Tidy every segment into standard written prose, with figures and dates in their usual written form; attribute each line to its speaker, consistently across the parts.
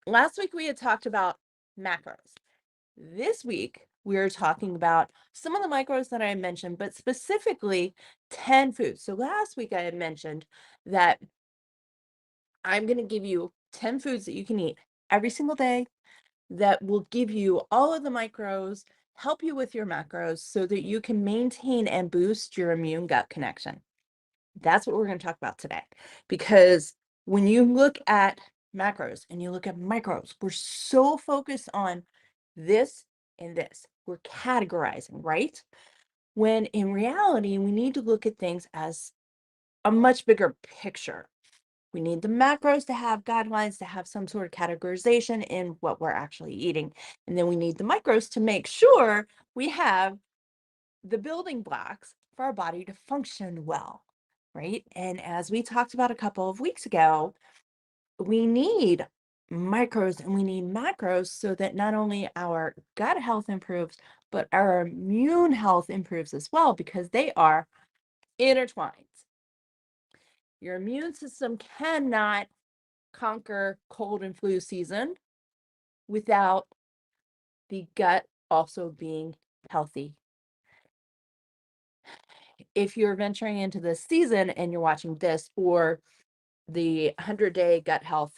Speaker 1: last week we had talked about macros. This week we are talking about some of the micros that I mentioned, but specifically 10 foods. So last week I had mentioned that I'm going to give you 10 foods that you can eat every single day that will give you all of the micros, help you with your macros so that you can maintain and boost your immune gut connection. That's what we're going to talk about today. Because when you look at macros and you look at micros, we're so focused on this and this. We're categorizing, right? When in reality, we need to look at things as a much bigger picture. We need the macros to have guidelines, to have some sort of categorization in what we're actually eating. And then we need the micros to make sure we have the building blocks for our body to function well, right? And as we talked about a couple of weeks ago, we need micros and we need macros so that not only our gut health improves, but our immune health improves as well because they are intertwined. Your immune system cannot conquer cold and flu season without the gut also being healthy. If you're venturing into this season and you're watching this or the 100-day gut health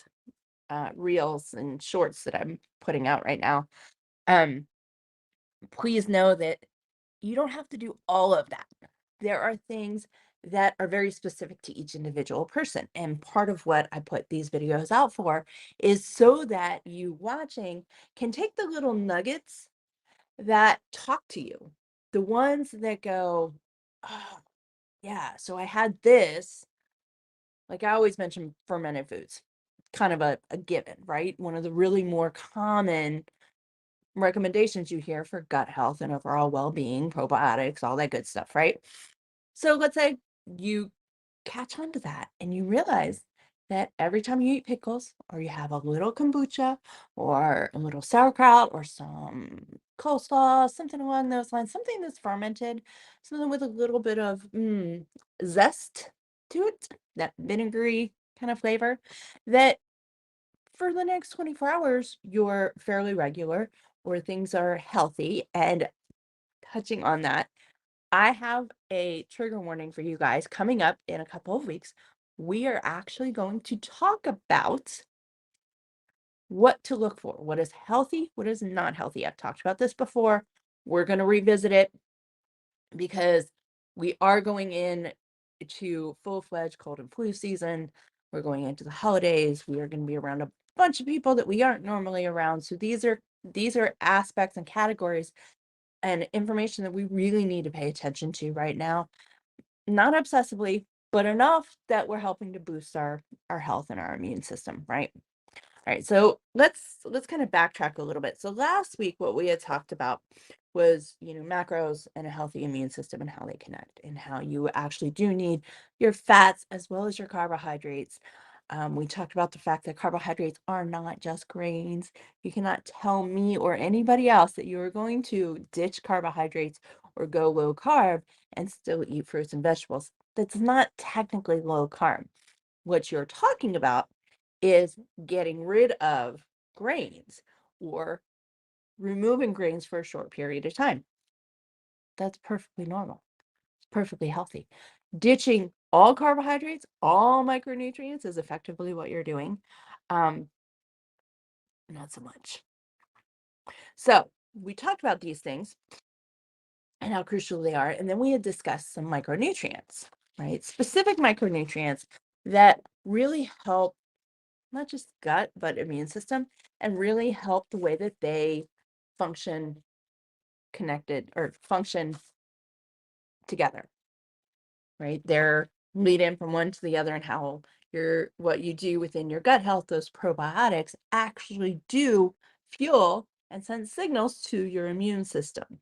Speaker 1: reels and shorts that I'm putting out right now, um, please know that you don't have to do all of that. There are things that are very specific to each individual person. And part of what I put these videos out for is so that you watching can take the little nuggets that talk to you, the ones that go, oh, yeah, so I had this. Like I always mention fermented foods, kind of a given, right? One of the really more common recommendations you hear for gut health and overall well-being, probiotics, all that good stuff, right? So let's say you catch on to that and you realize that every time you eat pickles or you have a little kombucha or a little sauerkraut or some coleslaw, something along those lines, something that's fermented, something with a little bit of zest to it, that vinegary kind of flavor, that for the next 24 hours, you're fairly regular or things are healthy. And touching on that, I have a trigger warning for you guys coming up in a couple of weeks. We are actually going to talk about what to look for, what is healthy, what is not healthy. I've talked about this before. We're going to revisit it because we are going in to full-fledged cold and flu season. We're going into the holidays. We are going to be around a bunch of people that we aren't normally around. So these are aspects and categories and information that we really need to pay attention to right now. Not obsessively, but enough that we're helping to boost our health and our immune system, right? All right, so let's kind of backtrack a little bit. So last week, what we had talked about was, macros and a healthy immune system and how they connect and how you actually do need your fats as well as your carbohydrates. We talked about the fact that carbohydrates are not just grains. You cannot tell me or anybody else that you are going to ditch carbohydrates or go low carb and still eat fruits and vegetables. That's not technically low carb. What you're talking about is getting rid of grains or removing grains for a short period of time. That's perfectly normal. It's perfectly healthy. Ditching all carbohydrates, all micronutrients is effectively what you're doing. Um, Not so much. So we talked about these things and how crucial they are. And then we had discussed some micronutrients, right? Specific micronutrients that really help not just gut, but immune system, and really help the way that they function connected or function together, right? They're lead in from one to the other and how what you do within your gut health, those probiotics actually do fuel and send signals to your immune system.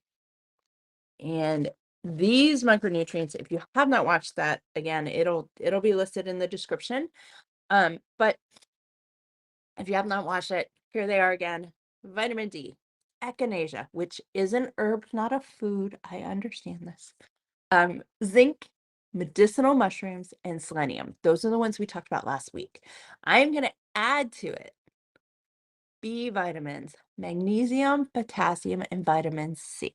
Speaker 1: And these micronutrients, if you have not watched that, again, it'll be listed in the description. But if you have not watched it, here they are again. Vitamin D, echinacea, which is an herb, not a food. I understand this. Zinc, medicinal mushrooms, and selenium. Those are the ones we talked about last week. I'm going to add to it B vitamins, magnesium, potassium, and vitamin C.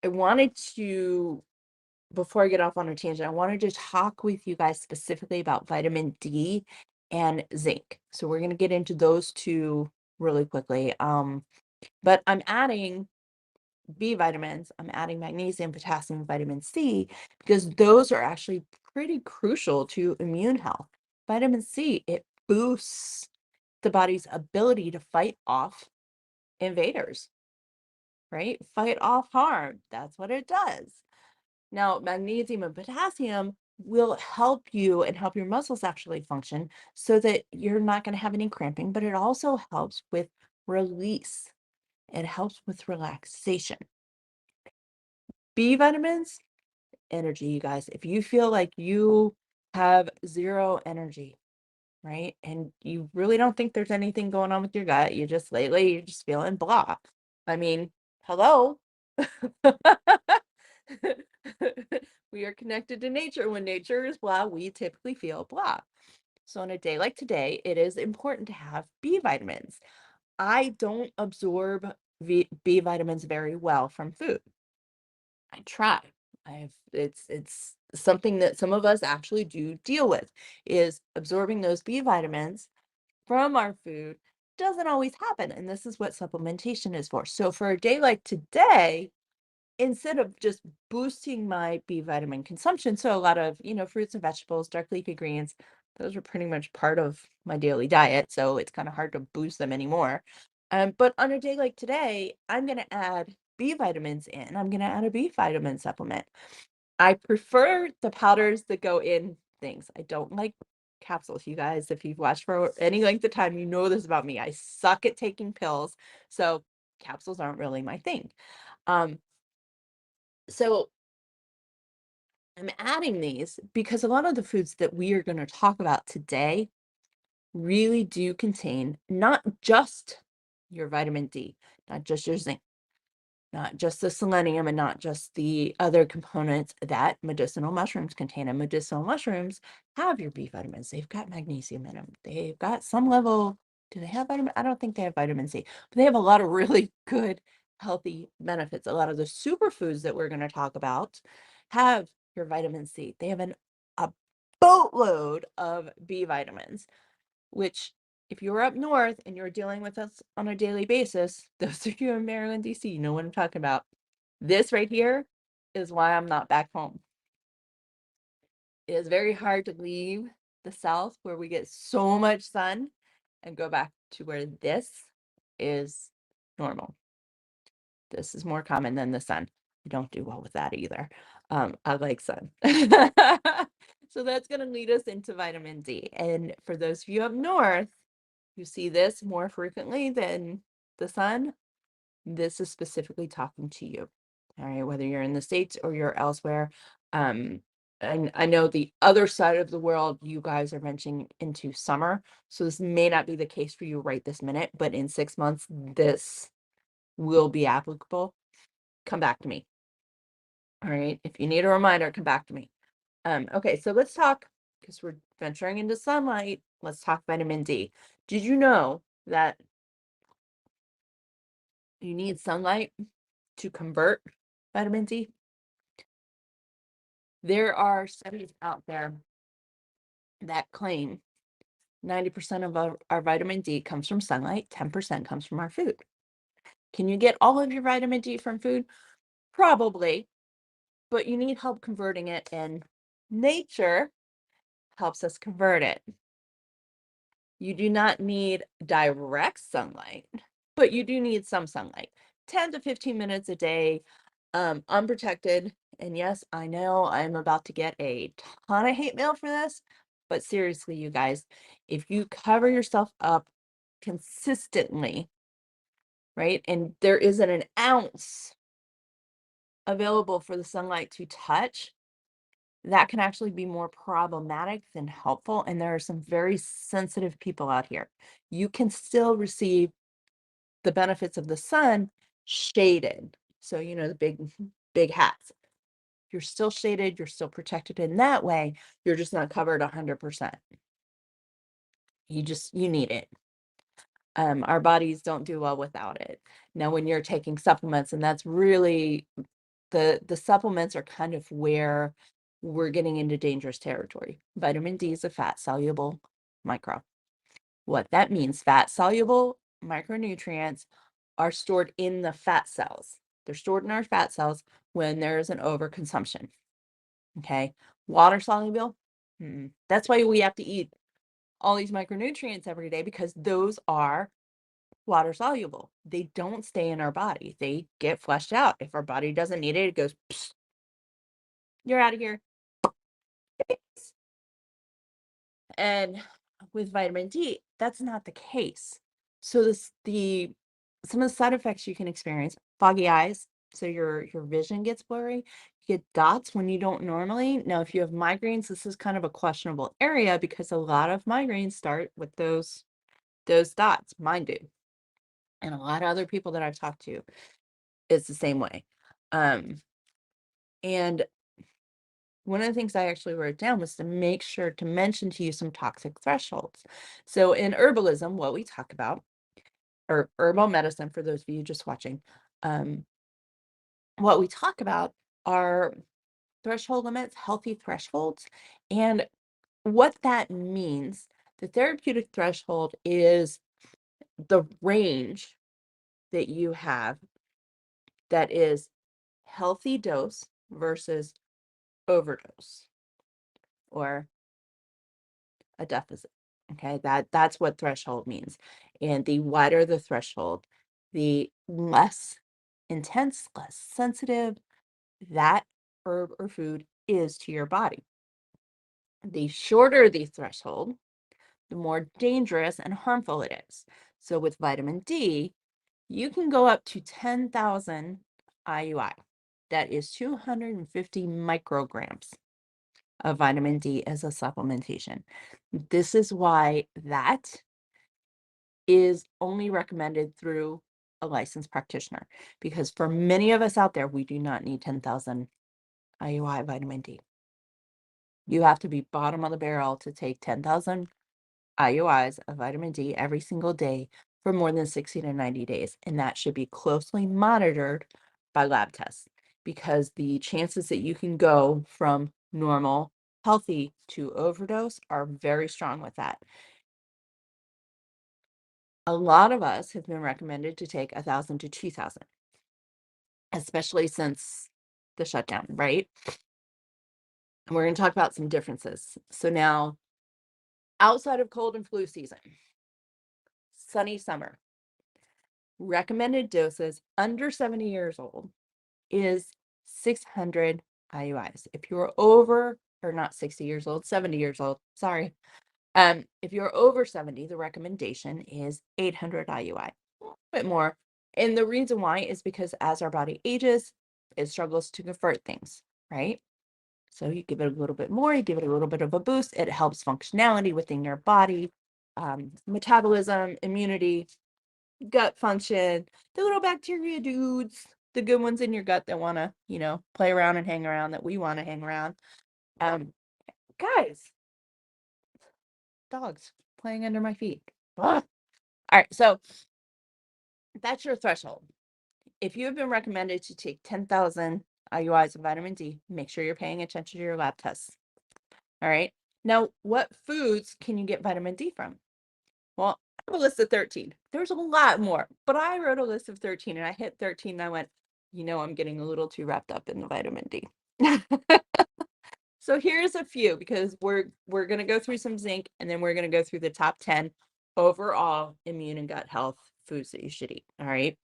Speaker 1: I wanted to, before I get off on a tangent, I wanted to talk with you guys specifically about vitamin D and zinc. So we're going to get into those two really quickly. But I'm adding B vitamins, I'm adding magnesium, potassium, vitamin C, because those are actually pretty crucial to immune health. Vitamin C, it boosts the body's ability to fight off invaders, right? Fight off harm. That's what it does. Now, magnesium and potassium will help you and help your muscles actually function so that you're not going to have any cramping, but it also helps with release. It helps with relaxation. B vitamins, energy, you guys. If you feel like you have zero energy, right? And you really don't think there's anything going on with your gut, you just lately, you're just feeling blah. I mean, hello. We are connected to nature. When nature is blah, we typically feel blah. So on a day like today, it is important to have B vitamins. I don't absorb B vitamins very well from food. I try. It's something that some of us actually do deal with, is absorbing those B vitamins from our food doesn't always happen. And this is what supplementation is for. So for a day like today, instead of just boosting my B vitamin consumption, so a lot of, fruits and vegetables, dark leafy greens, those are pretty much part of my daily diet. So it's kind of hard to boost them anymore. But on a day like today, I'm going to add B vitamins in. I'm going to add a B vitamin supplement. I prefer the powders that go in things. I don't like capsules, you guys. If you've watched for any length of time, you know this about me. I suck at taking pills. So capsules aren't really my thing. Um, so I'm adding these because a lot of the foods that we are going to talk about today really do contain not just your vitamin D, not just your zinc, not just the selenium, and not just the other components that medicinal mushrooms contain. And medicinal mushrooms have your B vitamins. They've got magnesium in them. They've got some level. Do they have vitamin? I don't think they have vitamin C, but they have a lot of really good, healthy benefits. A lot of the superfoods that we're going to talk about have your vitamin C. They have a boatload of B vitamins, which, if you're up north and you're dealing with us on a daily basis, those of you in Maryland, DC, you know what I'm talking about. This right here is why I'm not back home. It is very hard to leave the South where we get so much sun and go back to where this is normal. This is more common than the sun. I don't do well with that either. I like sun. So that's going to lead us into vitamin D. And for those of you up north, you see this more frequently than the sun. This is specifically talking to you. All right, whether you're in the States or you're elsewhere. And I know the other side of the world, you guys are venturing into summer. So this may not be the case for you right this minute, but in 6 months, this will be applicable. Come back to me. All right. If you need a reminder, come back to me. Okay, so let's talk, because we're venturing into sunlight. Let's talk vitamin D. Did you know that you need sunlight to convert vitamin D? There are studies out there that claim 90% of our vitamin D comes from sunlight, 10% comes from our food. Can you get all of your vitamin D from food? Probably, but you need help converting it, and nature helps us convert it. You do not need direct sunlight, but you do need some sunlight. 10 to 15 minutes a day, unprotected. And yes, I know I'm about to get a ton of hate mail for this, but seriously, you guys, if you cover yourself up consistently, right, and there isn't an ounce available for the sunlight to touch, that can actually be more problematic than helpful. And there are some very sensitive people out here. You can still receive the benefits of the sun shaded. So, the big hats. You're still shaded, you're still protected in that way. You're just not covered 100%. You need it. Our bodies don't do well without it. Now, when you're taking supplements, and that's really the supplements are kind of where we're getting into dangerous territory. Vitamin D is a fat soluble micro. What that means, fat soluble micronutrients are stored in the fat cells. They're stored in our fat cells when there's an overconsumption. Okay. Water soluble. That's why we have to eat all these micronutrients every day, because those are water soluble. They don't stay in our body. They get flushed out. If our body doesn't need it, it goes, "Psst, you're out of here." And with vitamin D, that's not the case. So some of the side effects you can experience, foggy eyes, so your vision gets blurry. You get dots when you don't normally. Now, if you have migraines, this is kind of a questionable area because a lot of migraines start with those dots. Mine do. And a lot of other people that I've talked to, it's the same way. Um, and one of the things I actually wrote down was to make sure to mention to you some toxic thresholds. So in herbalism, what we talk about, or herbal medicine, for those of you just watching, um, what we talk about are threshold limits, healthy thresholds. And what that means, the therapeutic threshold is the range that you have that is healthy dose versus overdose or a deficit. Okay, that's what threshold means. And the wider the threshold, the less intense, less sensitive that herb or food is to your body. The shorter the threshold, the more dangerous and harmful it is. So with vitamin D, you can go up to 10,000 IUI. That is 250 micrograms of vitamin D as a supplementation. This is why that is only recommended through a licensed practitioner, because for many of us out there, we do not need 10,000 IUI vitamin D. You have to be bottom of the barrel to take 10,000 IUIs of vitamin D every single day for more than 60 to 90 days. And that should be closely monitored by lab tests, because the chances that you can go from normal, healthy to overdose are very strong with that. A lot of us have been recommended to take 1,000 to 2,000, especially since the shutdown, right? And we're going to talk about some differences. So now, outside of cold and flu season, sunny summer, recommended doses under 70 years old is 600 IUIs. If you're over, or not 60 years old, 70 years old, sorry. If you're over 70, the recommendation is 800 IUI, a little bit more. And the reason why is because as our body ages, it struggles to convert things, right? So you give it a little bit more, you give it a little bit of a boost. It helps functionality within your body, metabolism, immunity, gut function, the little bacteria dudes, the good ones in your gut that want to, play around and hang around, that we want to hang around. Um, Guys, dogs playing under my feet. Ugh. All right, so that's your threshold. If you have been recommended to take 10,000 IUIs of vitamin D, make sure you're paying attention to your lab tests. All right. Now, what foods can you get vitamin D from? Well, I have a list of 13. There's a lot more, but I wrote a list of 13 and I hit 13 and I went, I'm getting a little too wrapped up in the vitamin D. So here's a few, because we're going to go through some zinc, and then we're going to go through the top 10 overall immune and gut health foods that you should eat. All right.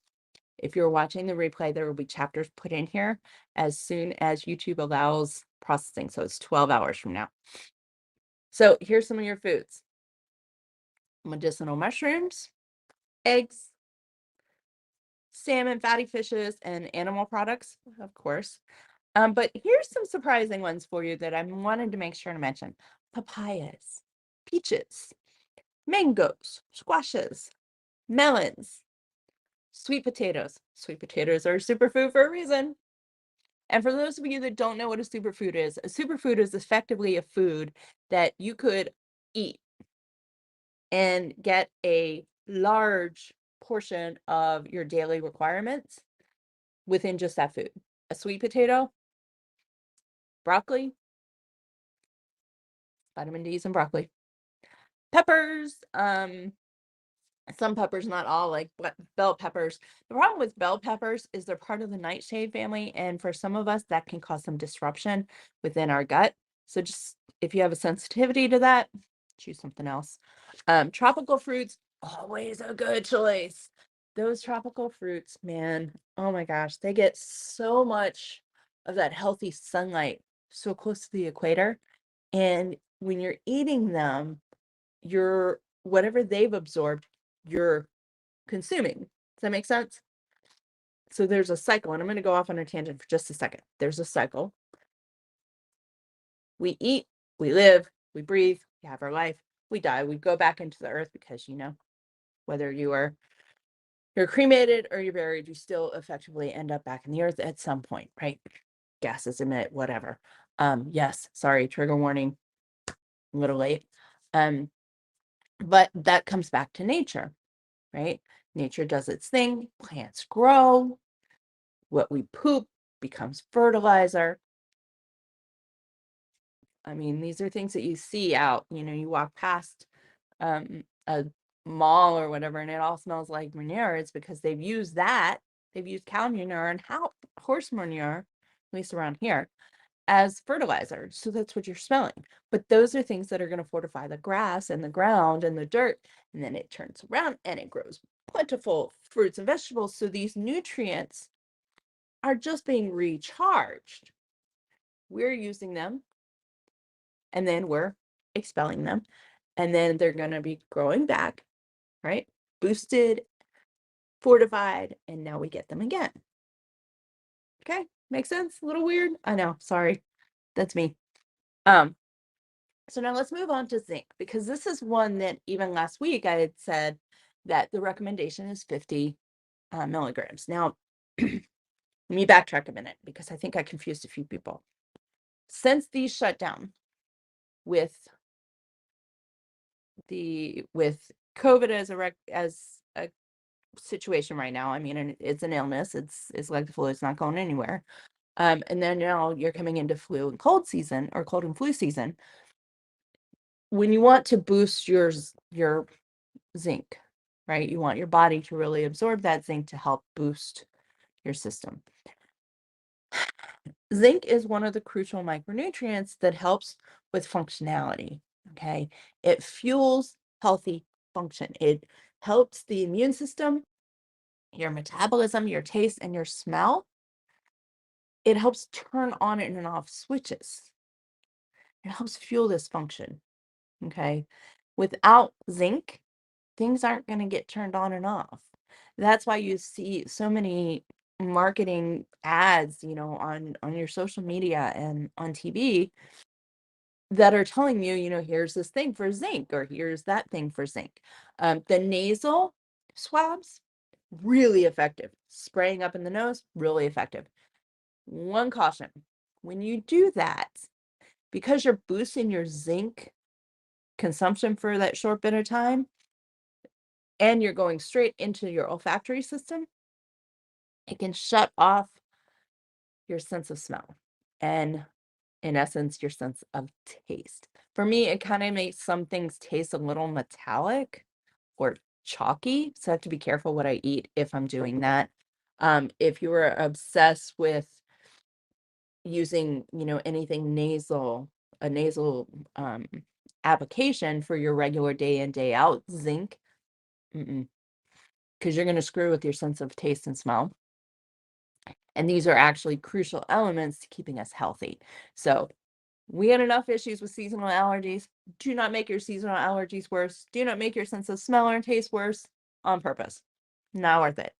Speaker 1: If you're watching the replay, there will be chapters put in here as soon as YouTube allows processing. So it's 12 hours from now. So here's some of your foods: medicinal mushrooms, eggs, salmon, fatty fishes, and animal products, of course. But here's some surprising ones for you that I wanted to make sure to mention: papayas, peaches, mangoes, squashes, melons, sweet potatoes. Sweet potatoes are a superfood for a reason. And for those of you that don't know what a superfood is, a superfood is effectively a food that you could eat and get a large portion of your daily requirements within just that food. A sweet potato, broccoli, vitamin D's in broccoli. Peppers, some peppers, not all, like bell peppers. The problem with bell peppers is they're part of the nightshade family, and for some of us, that can cause some disruption within our gut. So just if you have a sensitivity to that, choose something else. Tropical fruits, always a good choice. Those tropical fruits, man, oh my gosh, they get so much of that healthy sunlight so close to the equator. And when you're eating them, you're whatever they've absorbed, you're consuming. Does that make sense? So there's a cycle, and I'm going to go off on a tangent for just a second. There's a cycle. We eat, we live, we breathe, we have our life, we die, we go back into the earth because, whether you're cremated or you're buried, you still effectively end up back in the earth at some point, right? Gases emit, whatever. Yes, sorry, trigger warning, a little late. But that comes back to nature, right? Nature does its thing, plants grow, what we poop becomes fertilizer. I mean, these are things that you see out, you walk past a mall or whatever, and it all smells like manure. It's because they've used cow manure and horse manure, at least around here, as fertilizer. So that's what you're smelling. But those are things that are going to fortify the grass and the ground and the dirt. And then it turns around and it grows plentiful fruits and vegetables. So these nutrients are just being recharged. We're using them and then we're expelling them. And then they're going to be growing back, right? Boosted, fortified, and now we get them again. Okay, makes sense? A little weird? I know, sorry. That's me. So now let's move on to zinc, because this is one that even last week I had said that the recommendation is 50 milligrams. Now, let me backtrack a minute because I think I confused a few people. Since these shut down with COVID as a situation right now, I mean, and it's an illness. It's like the flu. It's not going anywhere. And then now you're coming into flu and cold season or cold and flu season. When you want to boost your zinc, right? You want your body to really absorb that zinc to help boost your system. Zinc is one of the crucial micronutrients that helps with functionality, okay? It fuels healthy function. It helps the immune system, your metabolism, your taste, and your smell. It helps turn on and off switches. It helps fuel this function, okay? Without zinc, things aren't going to get turned on and off. That's why you see so many marketing ads, on your social media and on TV that are telling you, here's this thing for zinc or here's that thing for zinc. The nasal swabs, really effective. Spraying up in the nose, really effective. One caution, when you do that, because you're boosting your zinc consumption for that short bit of time, and you're going straight into your olfactory system, it can shut off your sense of smell and, in essence, your sense of taste. For me, it kind of makes some things taste a little metallic or chalky. So I have to be careful what I eat if I'm doing that. If you were obsessed with using, anything nasal, a nasal application for your regular day in, day out zinc, because you're going to screw with your sense of taste and smell. And these are actually crucial elements to keeping us healthy. So we had enough issues with seasonal allergies. Do not make your seasonal allergies worse. Do not make your sense of smell or taste worse on purpose. Not worth it.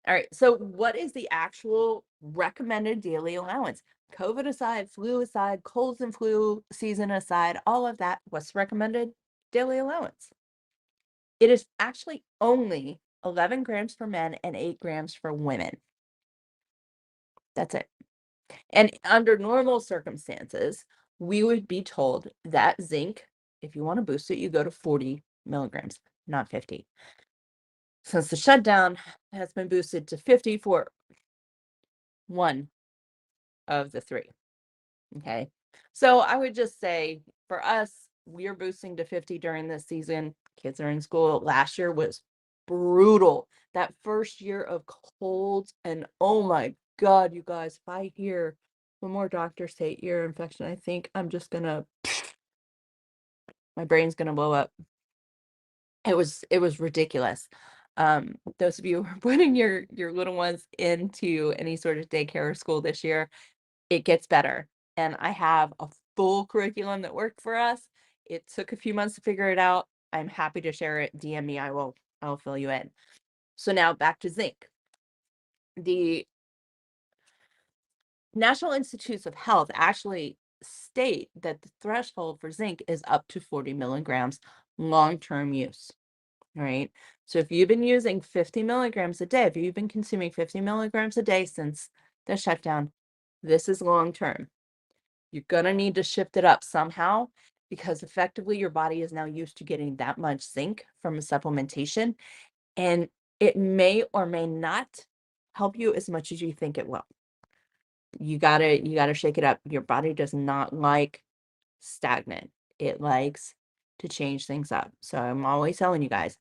Speaker 1: All right. So what is the actual recommended daily allowance? COVID aside, flu aside, colds and flu season aside, all of that, what's recommended daily allowance? It is actually only 11 grams for men and 8 grams for women. That's it. And under normal circumstances, we would be told that zinc, if you want to boost it, you go to 40 milligrams. not 50. Since the shutdown has been boosted to 50 for one of the three. Okay. So I would just say for us, we are boosting to 50 during this season. Kids are in school. Last year was brutal. That first year of colds, and oh my God, you guys, if I hear one more doctor say ear infection, I think I'm just gonna, my brain's gonna blow up. It was ridiculous. Those of you who are putting your little ones into any sort of daycare or school this year, it gets better. And I have a full curriculum that worked for us. It took a few months to figure it out. I'm happy to share it. DM me. I'll fill you in. So now back to zinc. The National Institutes of Health actually state that the threshold for zinc is up to 40 milligrams long-term use. Right. So if you've been using 50 milligrams a day, if you've been consuming 50 milligrams a day since the shutdown, this is long term. You're going to need to shift it up somehow because effectively your body is now used to getting that much zinc from a supplementation, and it may or may not help you as much as you think it will. You got to shake it up. Your body does not like stagnant. It likes to change things up. So I'm always telling you guys,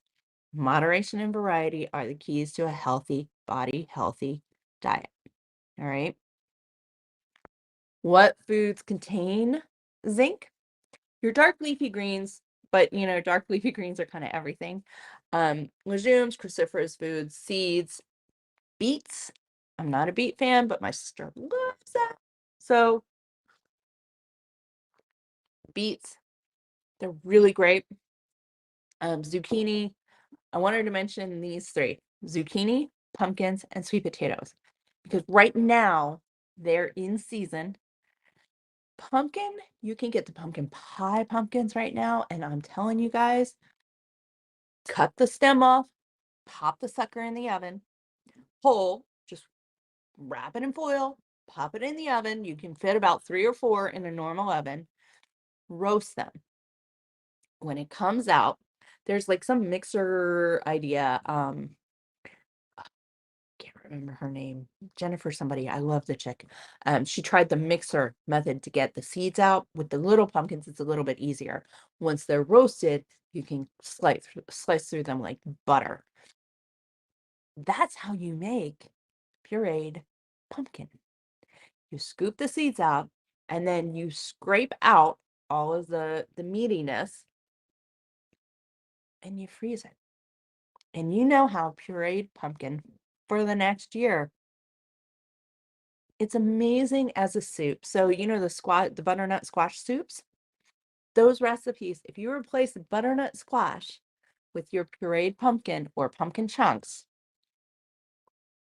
Speaker 1: moderation and variety are the keys to a healthy body, healthy diet. All right. What foods contain zinc? Your dark leafy greens, but dark leafy greens are kind of everything. Legumes, cruciferous foods, seeds, beets. I'm not a beet fan, but my sister loves that. So beets, they're really great. Zucchini. I wanted to mention these three: zucchini, pumpkins, and sweet potatoes, because right now they're in season. Pumpkin, you can get the pumpkin pie pumpkins right now, and I'm telling you guys, cut the stem off, pop the sucker in the oven, whole, just wrap it in foil, pop it in the oven. You can fit about 3 or 4 in a normal oven. Roast them. When it comes out, there's like some mixer idea. Can't remember her name. Jennifer somebody. I love the chick. She tried the mixer method to get the seeds out. With the little pumpkins, it's a little bit easier. Once they're roasted, you can slice through them like butter. That's how you make pureed pumpkin. You scoop the seeds out, and then you scrape out all of the meatiness, and you freeze it. And you know how pureed pumpkin for the next year, it's amazing as a soup. So, the butternut squash soups, those recipes, if you replace butternut squash with your pureed pumpkin or pumpkin chunks,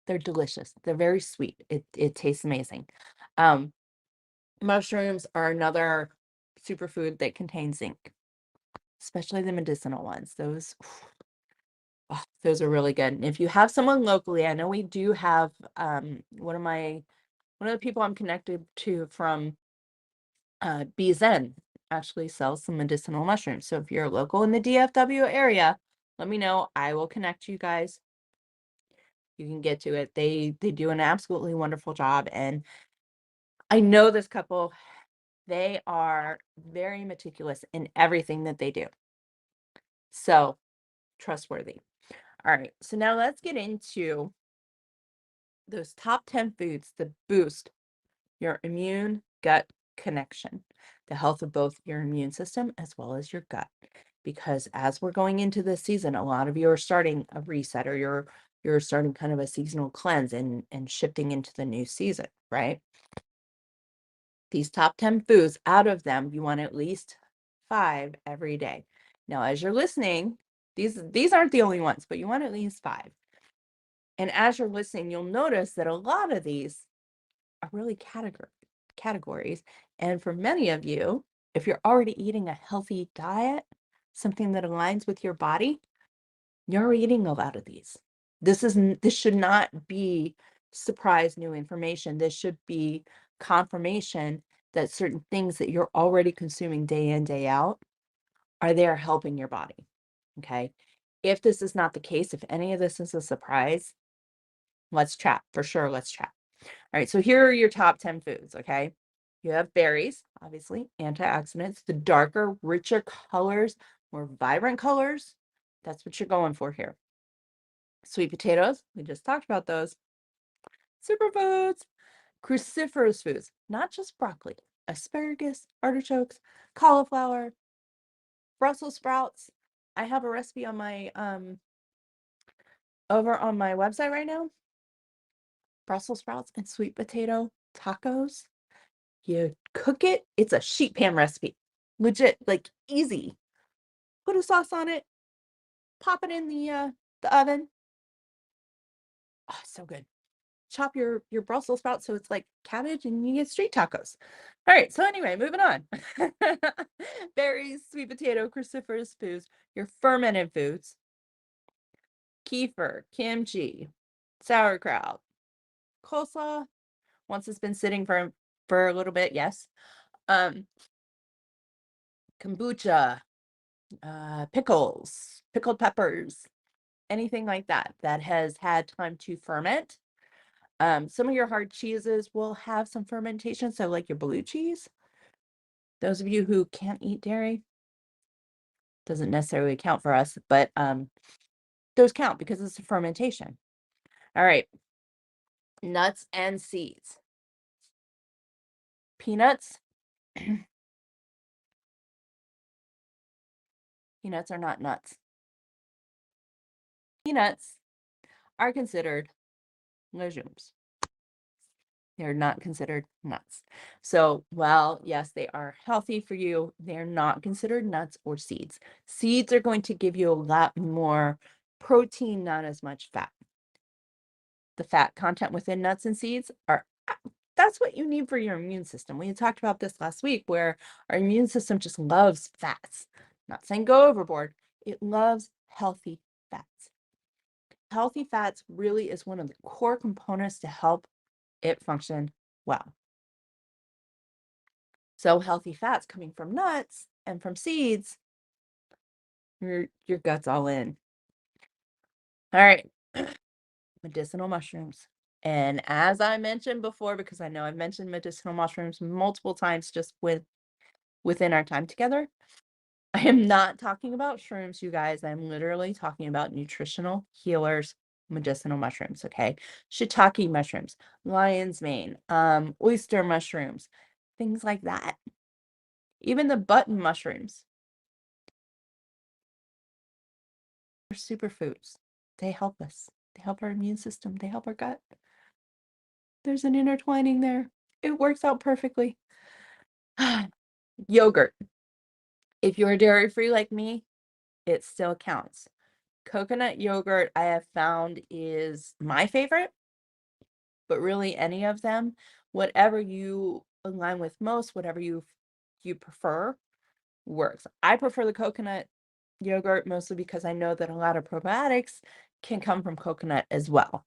Speaker 1: they're delicious. They're very sweet. It tastes amazing. Um, Mushrooms are another superfood that contains zinc, especially the medicinal ones. Those are really good. And if you have someone locally, I know we do have one of the people I'm connected to from BZen actually sells some medicinal mushrooms. So if you're local in the DFW area, let me know. I will connect you guys. You can get to it. They do an absolutely wonderful job. And I know this couple, they are very meticulous in everything that they do. So trustworthy. All right. So now let's get into those top 10 foods that boost your immune gut connection, the health of both your immune system as well as your gut. Because as we're going into this season, a lot of you are starting a reset, or you're starting kind of a seasonal cleanse and shifting into the new season, right? These top 10 foods, out of them, you want at least 5 every day. Now, as you're listening, these aren't the only ones, but you want at least 5. And as you're listening, you'll notice that a lot of these are really categories. And for many of you, if you're already eating a healthy diet, something that aligns with your body, you're eating a lot of these. This should not be surprise new information. This should be confirmation that certain things that you're already consuming day in, day out are there helping your body. Okay. If this is not the case, if any of this is a surprise, let's chat. For sure, let's chat. All right, so here are your top 10 foods, okay? You have berries, obviously, antioxidants, the darker, richer colors, more vibrant colors. That's what you're going for here. Sweet potatoes, we just talked about those. Superfoods, cruciferous foods, not just broccoli, asparagus, artichokes, cauliflower, Brussels sprouts. I have a recipe on my over on my website right now. Brussels sprouts and sweet potato tacos. You cook it. It's a sheet pan recipe. Legit, like easy. Put a sauce on it, pop it in the oven. Oh, so good. Chop your Brussels sprouts so it's like cabbage and you get street tacos. All right, so anyway, moving on. Berries, sweet potato, cruciferous foods, your fermented foods, kefir, kimchi, sauerkraut, coleslaw, once it's been sitting for a little bit, yes. Kombucha, pickles, pickled peppers, anything like that that has had time to ferment. Some of your hard cheeses will have some fermentation, so like your blue cheese. Those of you who can't eat dairy, doesn't necessarily count for us, but those count because it's a fermentation. All right, nuts and seeds. Peanuts. Peanuts are not nuts. Peanuts are considered legumes. They're not considered nuts. So, while yes, they are healthy for you, they're not considered nuts or seeds. Seeds are going to give you a lot more protein, not as much fat. The fat content within nuts and seeds are that's what you need for your immune system. We had talked about this last week where our immune system just loves fats. Not saying go overboard. It loves healthy fats. Healthy fats really is one of the core components to help it function well. So healthy fats coming from nuts and from seeds, your gut's all in. All right, medicinal mushrooms. And as I mentioned before, because I know I've mentioned medicinal mushrooms multiple times just within our time together, I am not talking about shrooms, you guys. I'm literally talking about nutritional healers, medicinal mushrooms, okay? Shiitake mushrooms, lion's mane, oyster mushrooms, things like that. Even the button mushrooms are superfoods. They help us. They help our immune system. They help our gut. There's an intertwining there. It works out perfectly. Yogurt. If you're dairy free like me, it still counts. Coconut yogurt, I have found is my favorite, but really any of them, whatever you align with most, whatever you prefer, works. I prefer the coconut yogurt mostly because I know that a lot of probiotics can come from coconut as well.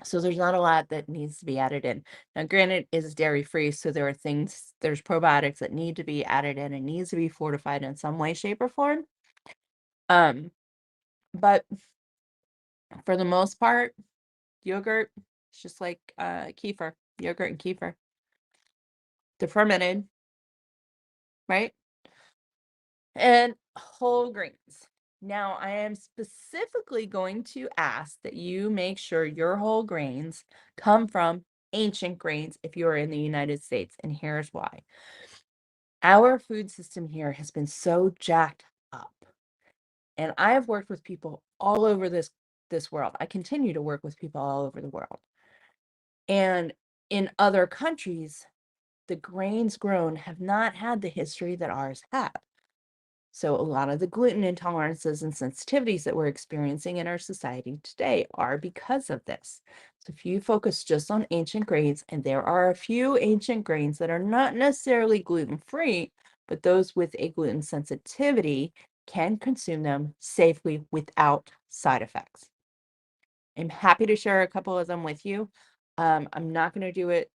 Speaker 1: So there's not a lot that needs to be added in. Now, granted, it's dairy free, so there's probiotics that need to be added in and needs to be fortified in some way, shape, or form. Um, but for the most part, yogurt, it's just like kefir, yogurt and kefir. They're fermented, right? And whole grains. Now, I am specifically going to ask that you make sure your whole grains come from ancient grains if you're in the United States, and here's why. Our food system here has been so jacked up, and I have worked with people all over this world. I continue to work with people all over the world. And in other countries, the grains grown have not had the history that ours have. So a lot of the gluten intolerances and sensitivities that we're experiencing in our society today are because of this. So if you focus just on ancient grains, and there are a few ancient grains that are not necessarily gluten-free, but those with a gluten sensitivity can consume them safely without side effects. I'm happy to share a couple of them with you. I'm not going to do it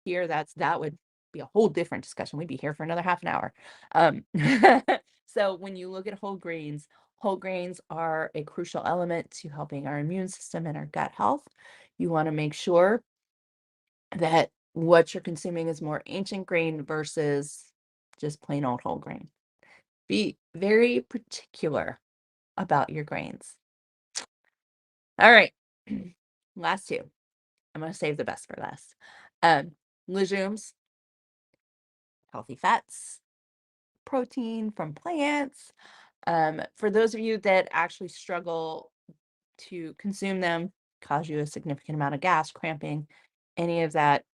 Speaker 1: here. That would be a whole different discussion. We'd be here for another half an hour. So when you look at Whole grains are a crucial element to helping our immune system and our gut health. You want to make sure that what you're consuming is more ancient grain versus just plain old whole grain. Be very particular about your grains. All right. Last two. I'm going to save the best for last. Legumes, healthy fats, protein from plants. For those of you that actually struggle to consume them, cause you a significant amount of gas, cramping, any of that,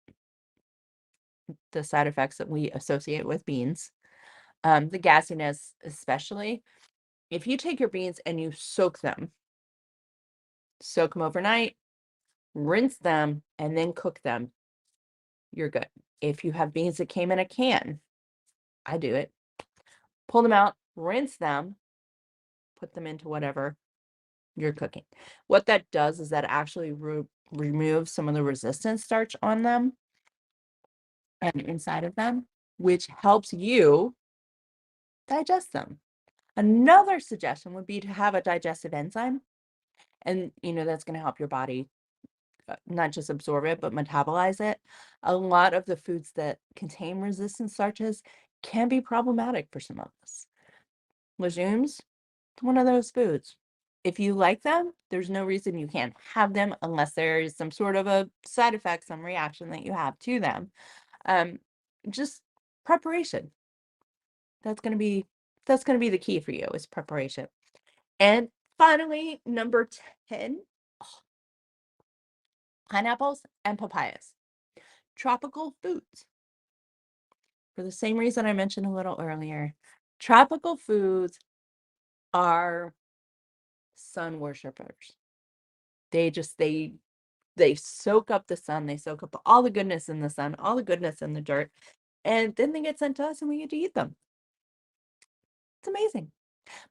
Speaker 1: the side effects that we associate with beans, the gassiness especially. If you take your beans and you soak them overnight, rinse them, and then cook them, you're good. If you have beans that came in a can, I do it. Pull them out, rinse them, put them into whatever you're cooking. What that does is that actually removes some of the resistant starch on them and inside of them, which helps you digest them. Another suggestion would be to have a digestive enzyme, and that's going to help your body not just absorb it, but metabolize it. A lot of the foods that contain resistant starches can be problematic for some of us. Legumes, one of those foods. If you like them, there's no reason you can't have them unless there is some sort of a side effect, some reaction that you have to them. Just preparation. That's going to be the key for you, is preparation. And finally, number 10, pineapples and papayas. Tropical foods. For the same reason I mentioned a little earlier, tropical foods are sun worshipers. They soak up the sun, they soak up all the goodness in the sun, all the goodness in the dirt, and then they get sent to us and we get to eat them. It's amazing.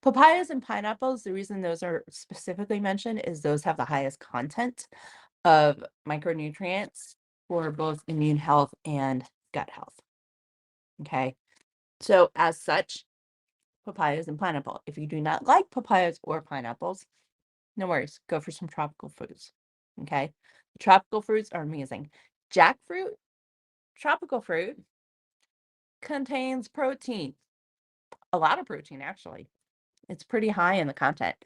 Speaker 1: Papayas and pineapples, the reason those are specifically mentioned is those have the highest content of micronutrients for both immune health and gut health. Okay. So as such, papayas and pineapple. If you do not like papayas or pineapples, no worries. Go for some tropical foods. Okay. Tropical fruits are amazing. Jackfruit, tropical fruit, contains protein. A lot of protein, actually. It's pretty high in the content.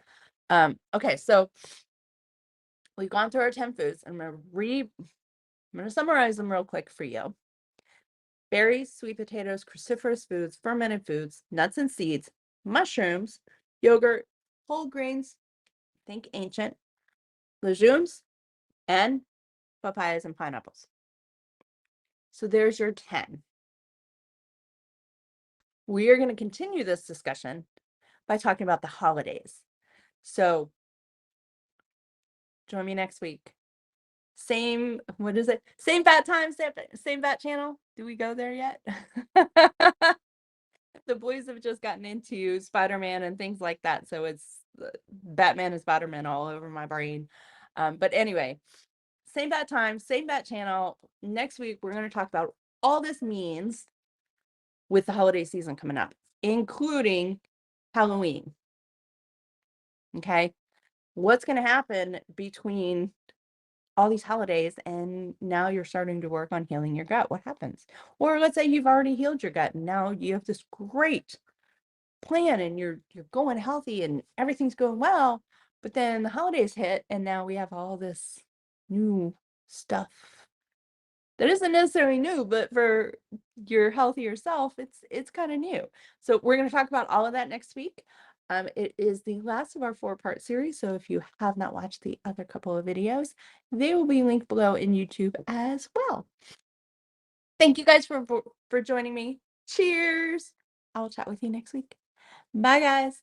Speaker 1: Okay, so we've gone through our 10 foods. I'm going to summarize them real quick for you. Berries, sweet potatoes, cruciferous foods, fermented foods, nuts and seeds, mushrooms, yogurt, whole grains, think ancient, legumes, and papayas and pineapples. So there's your 10. We are going to continue this discussion by talking about the holidays. So join me next week. Same bat time, same bat channel. Do we go there yet? The boys have just gotten into Spider-Man and things like that. So it's Batman and Spider-Man all over my brain. But anyway, same bat time, same bat channel. Next week, we're going to talk about all this means with the holiday season coming up, including Halloween. Okay. What's going to happen between all these holidays and now you're starting to work on healing your gut? What happens? Or let's say you've already healed your gut and now you have this great plan and you're going healthy and everything's going well, but then the holidays hit and now we have all this new stuff that isn't necessarily new, but for your healthier self, it's kind of new. So we're going to talk about all of that next week. It is the last of our 4-part series. So if you have not watched the other couple of videos, they will be linked below in YouTube as well. Thank you guys for joining me. Cheers. I will chat with you next week. Bye, guys.